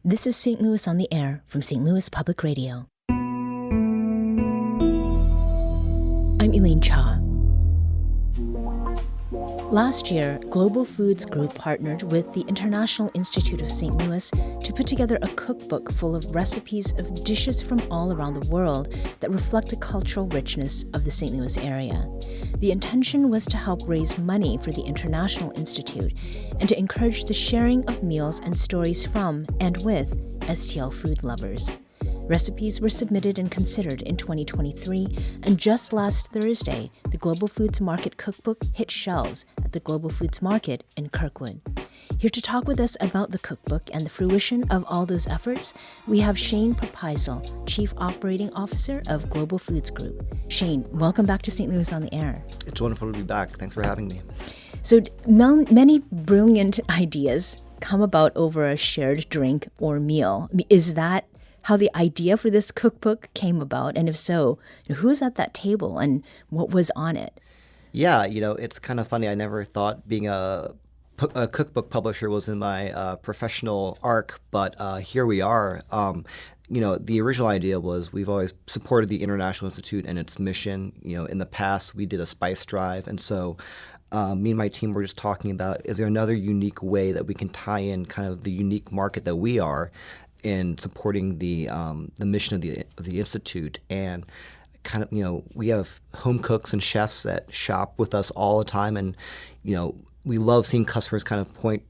This is St. Louis on the Air from St. Louis Public Radio. I'm Elaine Cha. Last year, Global Foods Group partnered with the International Institute of St. Louis to put together a cookbook full of recipes of dishes from all around the world that reflect the cultural richness of the St. Louis area. The intention was to help raise money for the International Institute and to encourage the sharing of meals and stories from and with STL food lovers. Recipes were submitted and considered in 2023, and just last Thursday, the Global Foods Market Cookbook hit shelves at the Global Foods Market in Kirkwood. Here to talk with us about the cookbook and the fruition of all those efforts, we have Shayn Prapaisilp, Chief Operating Officer of Global Foods Group. Shayn, welcome back to St. Louis on the Air. It's wonderful to be back. Thanks for having me. So many brilliant ideas come about over a shared drink or meal. Is that how the idea for this cookbook came about? And if so, who's at that table and what was on it? Yeah, it's kind of funny. I never thought being a cookbook publisher was in my professional arc, but here we are. The original idea was we've always supported the International Institute and its mission. In the past, we did a spice drive. And so me and my team were just talking about, is there another unique way that we can tie in kind of the unique market that we are in supporting the mission of the Institute? And kind of, we have home cooks and chefs that shop with us all the time. And, we love seeing customers kind of point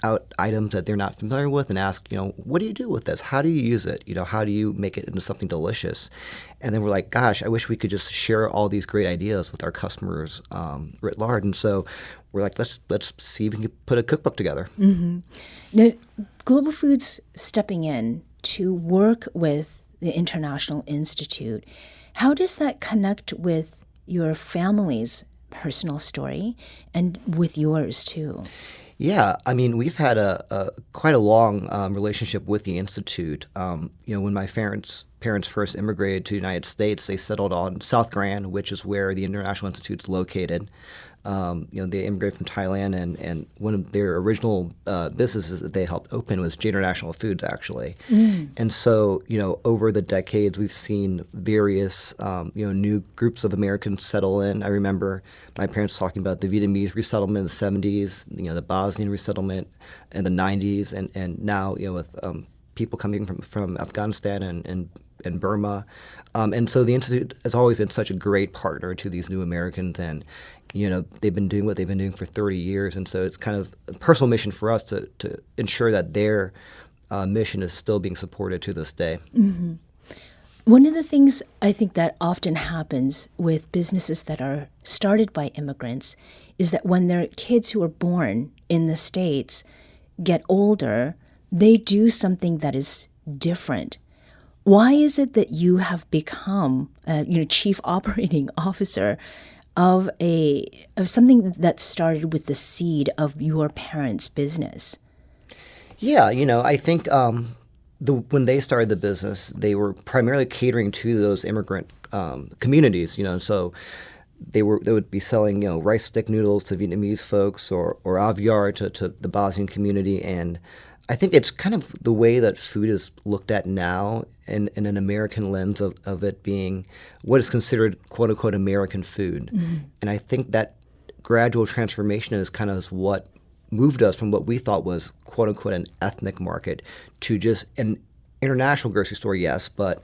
out items that they're not familiar with and ask, what do you do with this? How do you use it? How do you make it into something delicious? And then we're like, gosh, I wish we could just share all these great ideas with our customers writ large. And so we're like, let's see if we can put a cookbook together. Mm-hmm. Now, Global Foods stepping in to work with the International Institute, how does that connect with your family's personal story and with yours too? Yeah, I mean, we've had a quite a long relationship with the Institute. When my parents first immigrated to the United States, they settled on South Grand, which is where the International Institute's located. They immigrated from Thailand, and one of their original businesses that they helped open was J International Foods, actually. And so, over the decades, we've seen various, new groups of Americans settle in. I remember my parents talking about the Vietnamese resettlement in the 70s, the Bosnian resettlement in the 90s, and now, with people coming from Afghanistan and Burma. And so the Institute has always been such a great partner to these new Americans, and they've been doing what they've been doing for 30 years. And so it's kind of a personal mission for us to ensure that their mission is still being supported to this day. Mm-hmm. One of the things I think that often happens with businesses that are started by immigrants is that when their kids who are born in the States get older, they do something that is different. Why is it that you have become, chief operating officer of something that started with the seed of your parents' business? Yeah, I think when they started the business, they were primarily catering to those immigrant communities. So they would be selling rice stick noodles to Vietnamese folks or aviar to the Bosnian community. And I think it's kind of the way that food is looked at now in an American lens of it being what is considered quote unquote American food. Mm-hmm. And I think that gradual transformation is kind of what moved us from what we thought was quote unquote an ethnic market to just an international grocery store, yes, but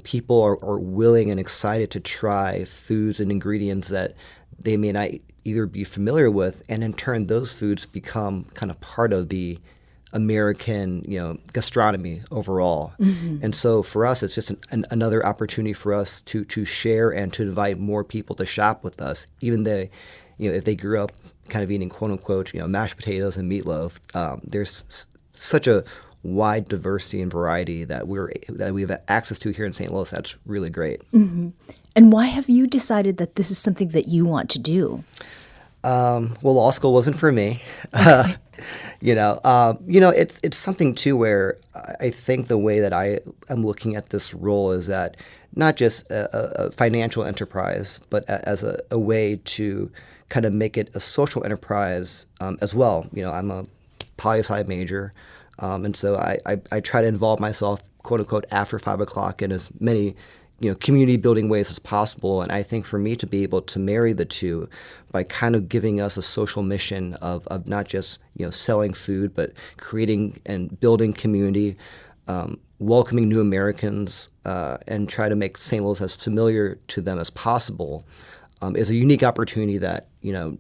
people are willing and excited to try foods and ingredients that they may not either be familiar with, and in turn those foods become kind of part of the American, gastronomy overall. Mm-hmm. And so for us, it's just another opportunity for us to share and to invite more people to shop with us, even though, if they grew up kind of eating quote unquote, mashed potatoes and meatloaf. There's such a wide diversity and variety that we have access to here in St. Louis. That's really great. Mm-hmm. And why have you decided that this is something that you want to do? Well, law school wasn't for me. Okay. It's something too where I think the way that I am looking at this role is that not just a financial enterprise, but as a way to kind of make it a social enterprise as well. I'm a poli-sci major. And so I try to involve myself, quote unquote, after 5 o'clock in as many community building ways as possible. And I think for me to be able to marry the two by kind of giving us a social mission of not just selling food, but creating and building community, welcoming new Americans, and try to make St. Louis as familiar to them as possible, is a unique opportunity that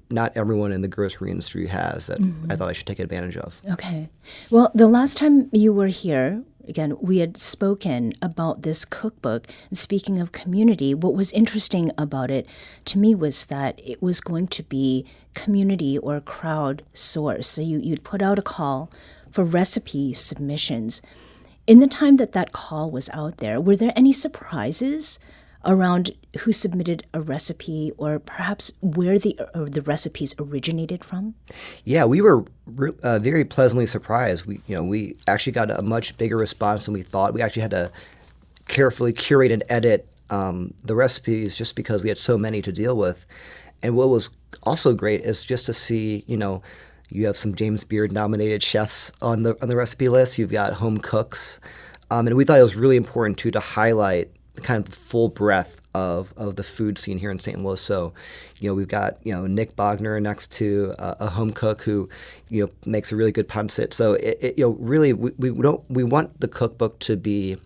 not everyone in the grocery industry has, that I thought I should take advantage of. Okay. Well, the last time you were here, again, we had spoken about this cookbook. And speaking of community, what was interesting about it to me was that it was going to be community or crowdsourced. So you'd put out a call for recipe submissions. In the time that call was out there, were there any surprises around who submitted a recipe, or perhaps where the recipes originated from? Yeah, we were very pleasantly surprised. We actually got a much bigger response than we thought. We actually had to carefully curate and edit the recipes just because we had so many to deal with. And what was also great is just to see, you have some James Beard nominated chefs on the recipe list. You've got home cooks, and we thought it was really important too to highlight the kind of full breadth of the food scene here in St. Louis. So, we've got Nick Bogner next to a home cook who makes a really good pancit. So really we want the cookbook to be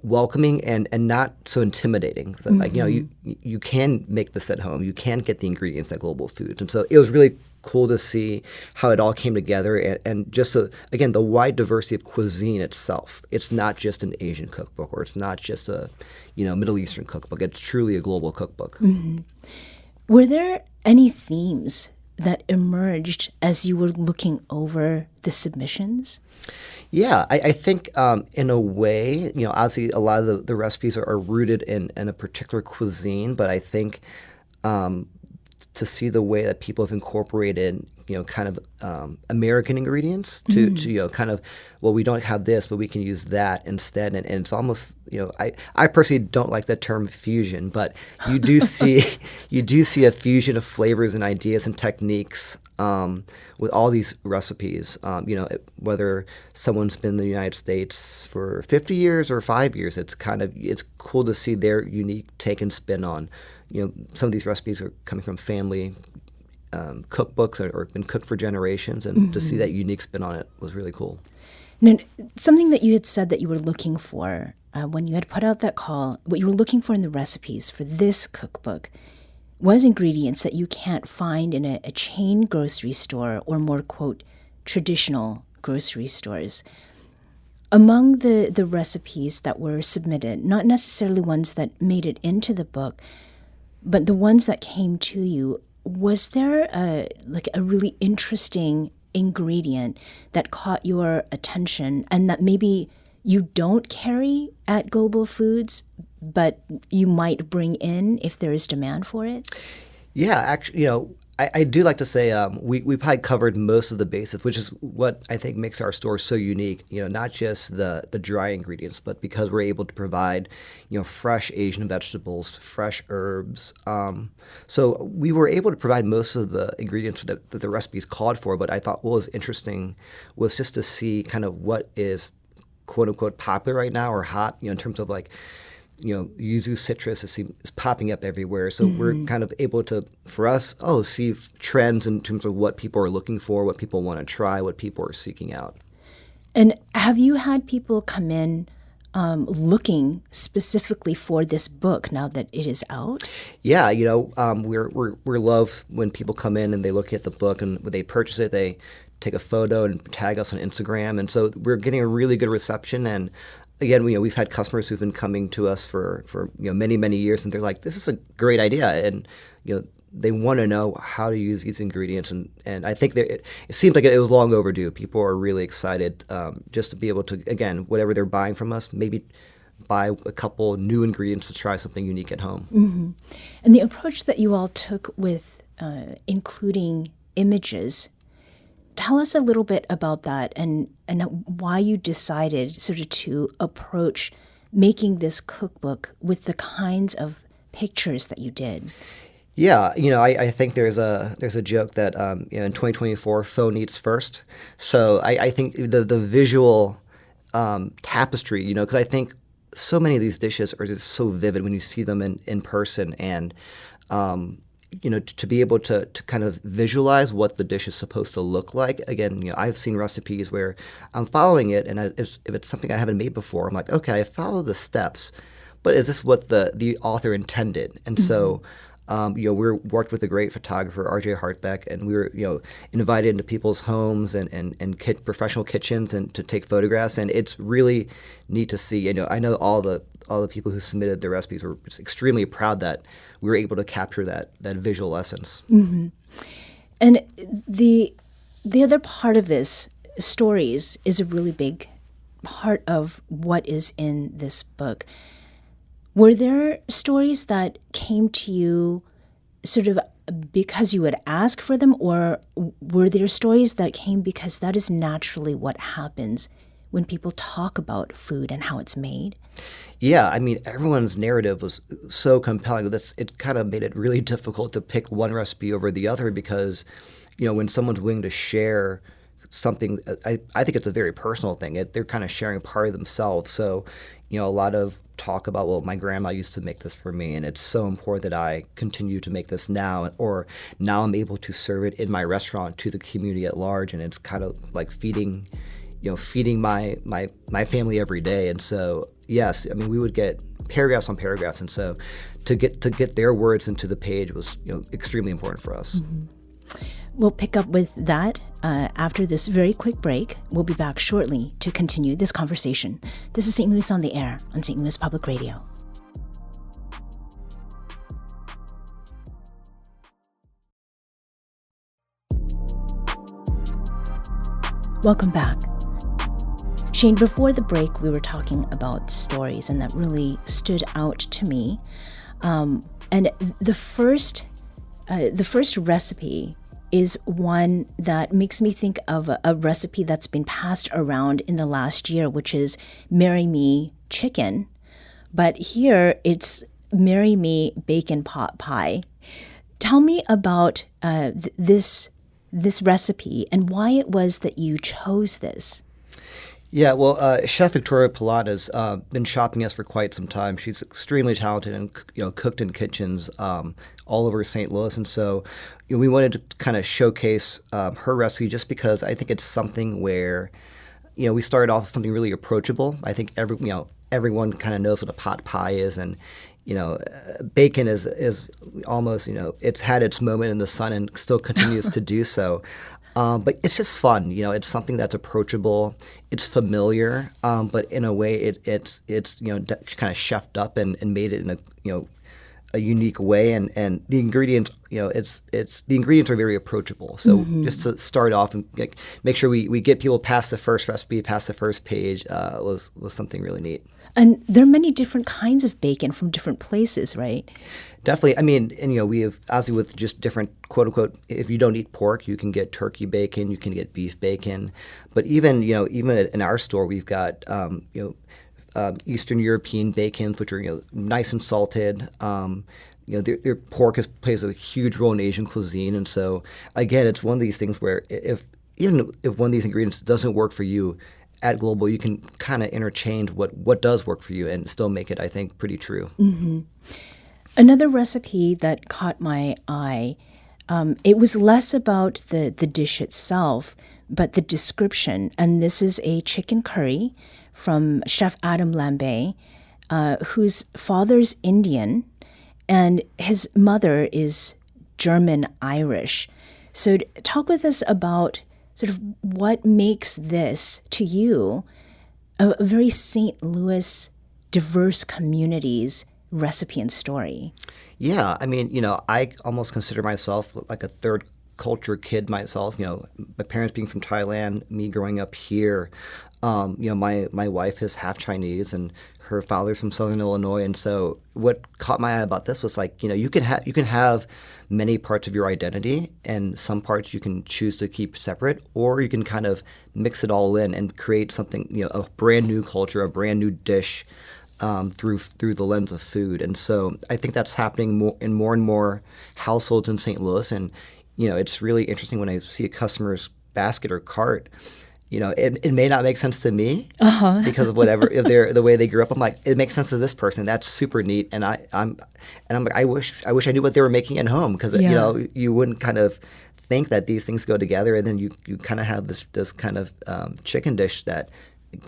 welcoming and not so intimidating. Like you can make this at home. You can get the ingredients at Global Foods, and so it was really cool to see how it all came together, and just again, the wide diversity of cuisine itself. It's not just an Asian cookbook, or it's not just a Middle Eastern cookbook. It's truly a global cookbook. Mm-hmm. Were there any themes that emerged as you were looking over the submissions? Yeah, I think in a way, obviously a lot of the recipes are rooted in a particular cuisine, but I think to see the way that people have incorporated, kind of American ingredients to kind of, well, we don't have this, but we can use that instead. And it's almost, I personally don't like the term fusion, but you do see a fusion of flavors and ideas and techniques with all these recipes. Whether someone's been in the United States for 50 years or 5 years, it's cool to see their unique take and spin on. Some of these recipes are coming from family cookbooks or been cooked for generations, and to see that unique spin on it was really cool. Now, something that you had said that you were looking for when you had put out that call, what you were looking for in the recipes for this cookbook was ingredients that you can't find in a chain grocery store or more, quote, traditional grocery stores. Among the recipes that were submitted, not necessarily ones that made it into the book, but the ones that came to you, was there a really interesting ingredient that caught your attention and that maybe you don't carry at Global Foods, but you might bring in if there is demand for it? Yeah, actually, I do like to say we probably covered most of the basics, which is what I think makes our store so unique. Not just the dry ingredients, but because we're able to provide, fresh Asian vegetables, fresh herbs. So we were able to provide most of the ingredients that the recipes called for. But I thought what was interesting was just to see kind of what is quote unquote popular right now or hot, in terms of like, yuzu citrus is popping up everywhere. So we're kind of able to, for us, see trends in terms of what people are looking for, what people want to try, what people are seeking out. And have you had people come in looking specifically for this book now that it is out? Yeah, we're loved when people come in and they look at the book, and when they purchase it, they take a photo and tag us on Instagram. And so we're getting a really good reception. And again, we've had customers who've been coming to us for many, many years, and they're like, this is a great idea. And, they want to know how to use these ingredients. And I think that it seems like it was long overdue. People are really excited just to be able to, again, whatever they're buying from us, maybe buy a couple new ingredients to try something unique at home. Mm-hmm. And the approach that you all took with including images, tell us a little bit about that and why you decided sort of to approach making this cookbook with the kinds of pictures that you did. Yeah, I think there's a joke that in 2024, phone eats first. So I think the visual tapestry, because I think so many of these dishes are just so vivid when you see them in person, and um, to be able to kind of visualize what the dish is supposed to look like. Again, I've seen recipes where I'm following it, and if it's something I haven't made before, I'm like, okay, I follow the steps, but is this what the author intended? And so, we worked with a great photographer, R.J. Hartbeck, and we were, invited into people's homes and professional kitchens and to take photographs. And it's really neat to see. I know all the people who submitted their recipes were just extremely proud that we were able to capture that visual essence. And the other part of this, stories, is a really big part of what is in this book. Were there stories that came to you sort of because you would ask for them, or were there stories that came because that is naturally what happens when people talk about food and how it's made? Yeah, I mean, everyone's narrative was so compelling that it kind of made it really difficult to pick one recipe over the other because, when someone's willing to share something, I think it's a very personal thing. They're kind of sharing part of themselves. So, a lot of talk about, well, my grandma used to make this for me, and it's so important that I continue to make this now, or now I'm able to serve it in my restaurant to the community at large, and it's kind of like feeding my family every day. And so, yes, I mean, we would get paragraphs on paragraphs, and so to get their words into the page was extremely important for us. We'll pick up with that after this very quick break. We'll be back shortly to continue this conversation. This is St. Louis on the Air on St. Louis Public Radio. Welcome back. Shayn, before the break, we were talking about stories, and that really stood out to me. And the first recipe is one that makes me think of a recipe that's been passed around in the last year, which is Marry Me Chicken. But here it's Marry Me Bacon Pot Pie. Tell me about this recipe and why it was that you chose this. Yeah, well, Chef Victoria Pilat has been shopping us for quite some time. She's extremely talented and cooked in kitchens all over St. Louis, and so we wanted to kind of showcase her recipe just because I think it's something where we started off with something really approachable. I think everyone kind of knows what a pot pie is, and bacon is almost it's had its moment in the sun and still continues to do so. But it's just fun, it's something that's approachable, it's familiar, but in a way it's kind of chefed up and made it in a unique way, and the ingredients, the ingredients are very approachable. So just to start off and make sure we get people past the first recipe, past the first page, was something really neat. And there are many different kinds of bacon from different places, right? Definitely. I mean, and we have, obviously, with just different, quote unquote, if you don't eat pork, you can get turkey bacon, you can get beef bacon. But even in our store, we've got, Eastern European bacons, which are, nice and salted. Their pork plays a huge role in Asian cuisine. And so, again, it's one of these things where even if one of these ingredients doesn't work for you, at Global, you can kind of interchange what does work for you and still make it, I think, pretty true. Mm-hmm. Another recipe that caught my eye, it was less about the dish itself, but the description. And this is a chicken curry from Chef Adam Lambay, whose father's Indian and his mother is German-Irish. So talk with us about sort of what makes this, to you, a very St. Louis diverse community's recipe and story. Yeah, I mean, I almost consider myself like a third culture kid myself. My parents being from Thailand, me growing up here. My wife is half Chinese and her father's from Southern Illinois, and so what caught my eye about this was like, you can have many parts of your identity, and some parts you can choose to keep separate, or you can kind of mix it all in and create something, a brand new culture, a brand new dish through the lens of food. And so I think that's happening more and more households in St. Louis. And it's really interesting when I see a customer's basket or cart. It may not make sense to me because of whatever if they're the way they grew up. I'm like, it makes sense to this person. That's super neat. And I'm like, I wish I knew what they were making at home, because you wouldn't kind of think that these things go together, and then you kind of have this kind of chicken dish that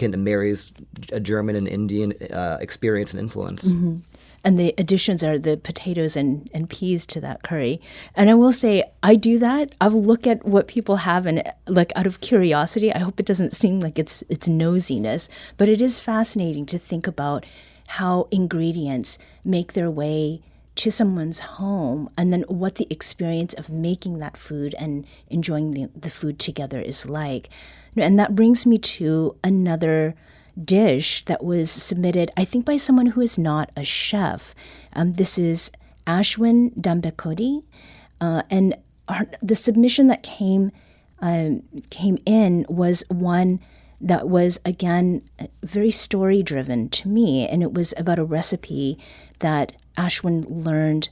marries a German and Indian experience and influence. Mm-hmm. And the additions are the potatoes and peas to that curry. And I will say, I do that. I'll look at what people have, and like out of curiosity, I hope it doesn't seem like it's nosiness, but it is fascinating to think about how ingredients make their way to someone's home, and then what the experience of making that food and enjoying the food together is like. And that brings me to another dish that was submitted, I think, by someone who is not a chef. This is Ashwin Dambekodi, and the submission that came in was one that was, again, very story-driven to me, and it was about a recipe that Ashwin learned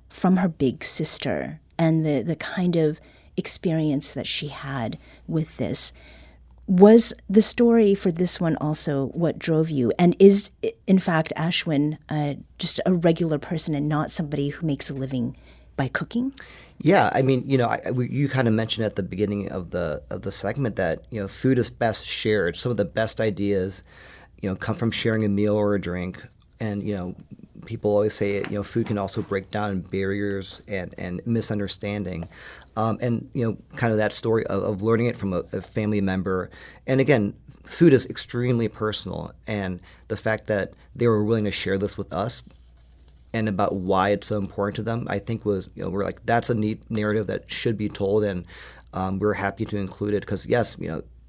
from her big sister and the kind of experience that she had with this. Was the story for this one also what drove you? And is, in fact, Ashwin just a regular person and not somebody who makes a living by cooking? Yeah, I mean, you kind of mentioned at the beginning of the segment that food is best shared. Some of the best ideas, come from sharing a meal or a drink, and people always say food can also break down barriers and misunderstanding. And kind of that story of learning it from a family member. And again, food is extremely personal, and the fact that they were willing to share this with us and about why it's so important to them, I think was, we're like, that's a neat narrative that should be told, and we're happy to include it, because yes,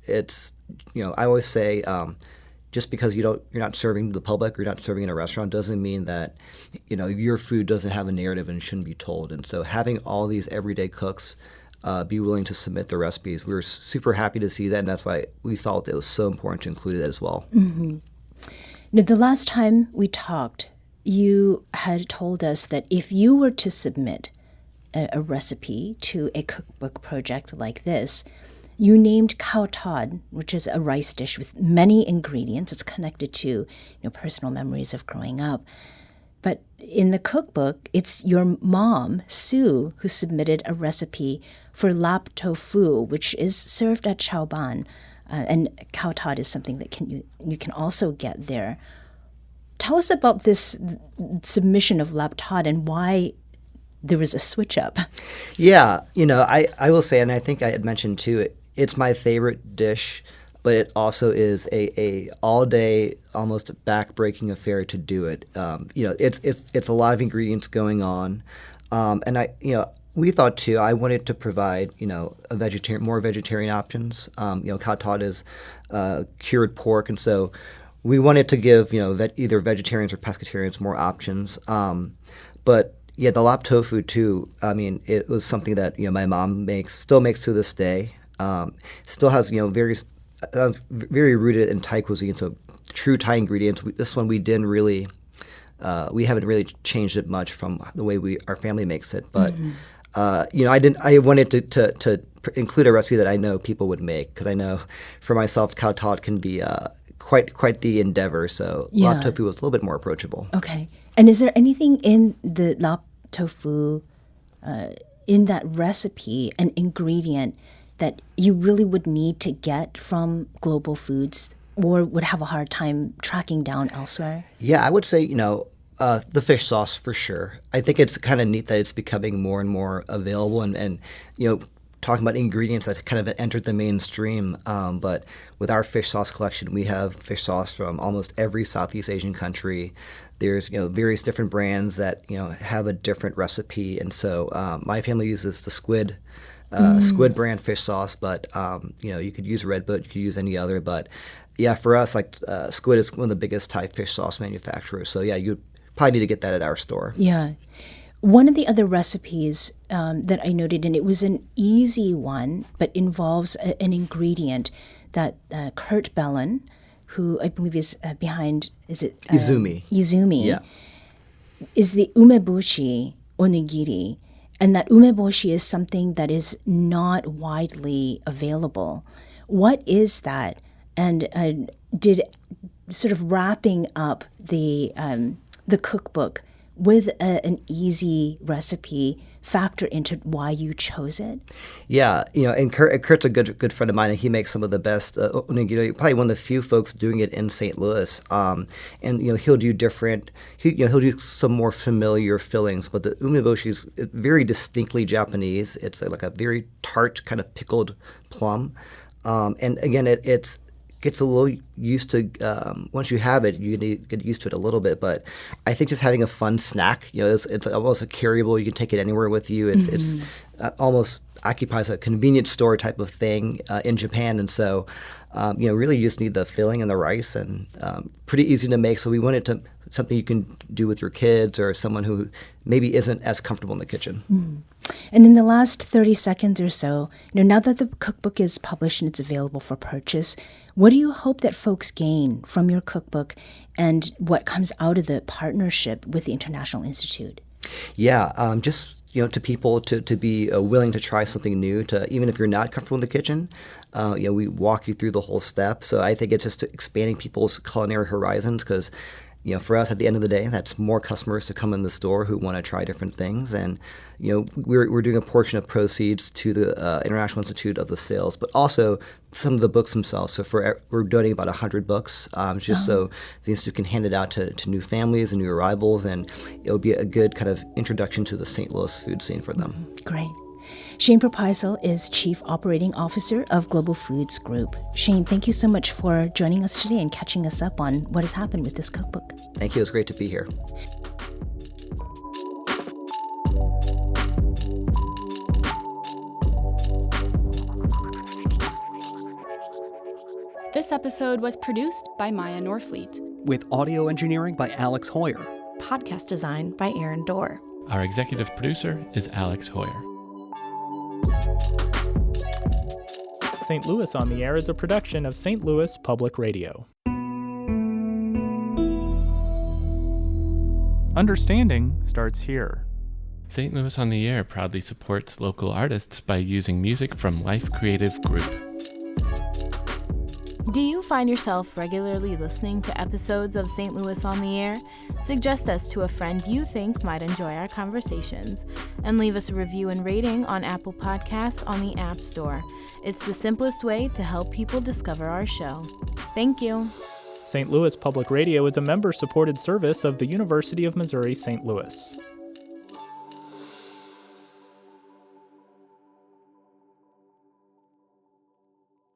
it's, I always say, just because you're not serving to the public, or you're not serving in a restaurant, doesn't mean that your food doesn't have a narrative and shouldn't be told. And so having all these everyday cooks be willing to submit their recipes, we were super happy to see that, and that's why we felt it was so important to include it as well. Mm-hmm. Now, the last time we talked, you had told us that if you were to submit a recipe to a cookbook project like this, you named cow tod, which is a rice dish with many ingredients. It's connected to personal memories of growing up. But in the cookbook, it's your mom, Sue, who submitted a recipe for lap tofu, which is served at Chaoban. And cow tod is something that you can also get there. Tell us about this submission of lap tod and why there was a switch up. Yeah, I will say, and I think I had mentioned too, it's my favorite dish, but it also is a all day, almost back-breaking affair to do it. It's a lot of ingredients going on, and we thought too. I wanted to provide more vegetarian options. Cow tod is cured pork, and so we wanted to give either vegetarians or pescatarians more options. But yeah, the lap tofu too. I mean, it was something that my mom still makes to this day. Still has very rooted in Thai cuisine, so true Thai ingredients. This one we didn't really, we haven't really changed it much from the way our family makes it. But I wanted to include a recipe that I know people would make, because I know for myself cow tod can be quite the endeavor. So lap tofu was a little bit more approachable. Okay, and is there anything in the lap tofu in that recipe, an ingredient that you really would need to get from Global Foods or would have a hard time tracking down elsewhere? Yeah, I would say, the fish sauce for sure. I think it's kind of neat that it's becoming more and more available, and talking about ingredients that kind of entered the mainstream. But with our fish sauce collection, we have fish sauce from almost every Southeast Asian country. There's various different brands that have a different recipe, and so my family uses the squid brand fish sauce, but you could use Redbud, you could use any other. But yeah, for us, Squid is one of the biggest Thai fish sauce manufacturers. So yeah, you probably need to get that at our store. Yeah. One of the other recipes that I noted, and it was an easy one, but involves an ingredient that Kurt Bellin who I believe is behind, is it? Izumi. Izumi. Yeah. Is the umeboshi onigiri. And that umeboshi is something that is not widely available. What is that? And did sort of wrapping up the cookbook with an easy recipe factor into why you chose it? Yeah, and Kurt's a good friend of mine, and he makes some of the best onigiri. Probably one of the few folks doing it in St. Louis. And he'll do different. He'll do some more familiar fillings, but the umeboshi is very distinctly Japanese. It's like a very tart kind of pickled plum, and again, it's gets a little used to, once you have it, you get used to it a little bit. But I think just having a fun snack, it's almost a carryable. You can take it anywhere with you. It's almost occupies a convenience store type of thing in Japan. And so, really you just need the filling and the rice, and pretty easy to make. So we wanted to something you can do with your kids or someone who maybe isn't as comfortable in the kitchen. And in the last 30 seconds or so, now that the cookbook is published and it's available for purchase, what do you hope that folks gain from your cookbook and what comes out of the partnership with the International Institute? Yeah, just to people to be willing to try something new. To even if you're not comfortable in the kitchen, we walk you through the whole step. So I think it's just expanding people's culinary horizons because. For us, at the end of the day, that's more customers to come in the store who want to try different things. And, we're doing a portion of proceeds to the International Institute of the sales, but also some of the books themselves. So we're donating about 100 books, so the Institute can hand it out to new families and new arrivals. And it'll be a good kind of introduction to the St. Louis food scene for them. Great. Shayn Prapaisilp is Chief Operating Officer of Global Foods Group. Shayn, thank you so much for joining us today and catching us up on what has happened with this cookbook. Thank you. It was great to be here. This episode was produced by Maya Norfleet. With audio engineering by Alex Hoyer. Podcast design by Aaron Dorr. Our executive producer is Alex Hoyer. St. Louis on the Air is a production of St. Louis Public Radio. Understanding starts here. St. Louis on the Air proudly supports local artists by using music from Life Creative Group. Do you find yourself regularly listening to episodes of St. Louis on the Air? Suggest us to a friend you think might enjoy our conversations, and leave us a review and rating on Apple Podcasts on the App Store. It's the simplest way to help people discover our show. Thank you. St. Louis Public Radio is a member-supported service of the University of Missouri St. Louis.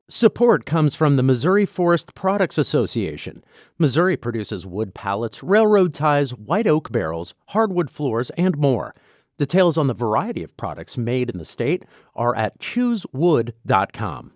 Support comes from the Missouri Forest Products Association. Missouri produces wood pallets, railroad ties, white oak barrels, hardwood floors, and more. Details on the variety of products made in the state are at choosewood.com.